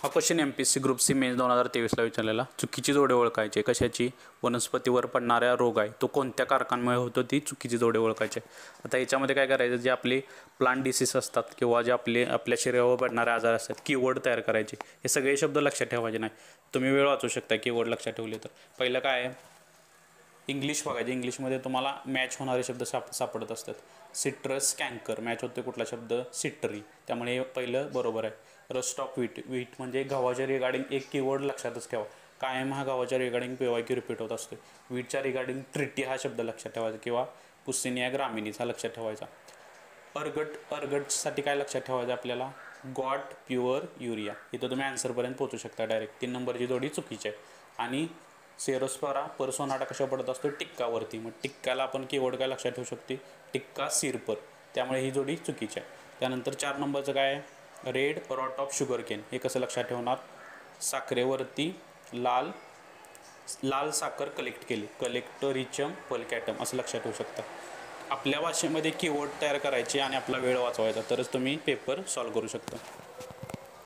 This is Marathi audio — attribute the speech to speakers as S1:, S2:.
S1: हा question MPSC group C mains 2023ला विचारलेला. चुकीची जोडे ओळखायचे कशाची? वनस्पतीवर पडणारा रोग आहे तो कोणत्या कारखान्यामुळे होतो, ती चुकीची जोडे ओळखायचे. आता याच्यामध्ये काय करायचं, जे आपले प्लांट डिसीज असतात किंवा जे आपल्या शरीरावर पडणारे आजार असतात, कीवर्ड तयार करायचे. हे सगळे शब्द लक्षात ठेवायचे नाही. तुम्ही वेळ वाचू शकता कीवर्ड लक्षात ठेवले तर. पहिलं काय आहे, इंग्लिश बघायचे. इंग्लिशमध्ये तुम्हाला मॅच होणारे शब्द सापडत असतात. सिट्रस कॅन्कर मॅच होते कुठला शब्द? सिट्री. त्यामुळे हे पहिलं बरोबर आहे. रस्ट ऑफ व्हीट, व्हीट म्हणजे गव्हाच्या रिगार्डिंग एक कीवर्ड लक्षातच ठेवा. कायम हा गव्हाच्या रिगार्डिंग PYQ रिपीट होत असतो. व्हीटच्या रिगार्डिंग ट्रिटी हा शब्द लक्षात ठेवायचा किंवा पुस्सिनिया ग्रामिनीस हा लक्षात ठेवायचा. अर्गटसाठी काय लक्षात ठेवायचं आपल्याला? Got pure urea. इथं तुम्ही आन्सरपर्यंत पोहोचू शकता डायरेक्ट. 3 नंबरची जोडी चुकीची आहे. आणि सेरोस्परा परसोनाटा कशा पडत असतो? टिक्कावरती. मग टिक्काला आपण कीवर्ड काय लक्षात ठेवू शकते? टिक्का सिरपर. त्यामुळे ही जोडी चुकीची आहे. त्यानंतर 4 नंबरचं काय आहे? Red rot of sugar cane. हे कसं लक्षात ठेवणार? साखरेवरती लाल साखर कलेक्ट केली. कलेक्टोरिचम पल्कॅटम असं लक्षात ठेवू शकता. आपल्या भाषेमध्ये कीवर्ड तयार करायचे आणि आपला वेळ वाचवायचा, तरच तुम्ही पेपर सॉल्व करू शकता.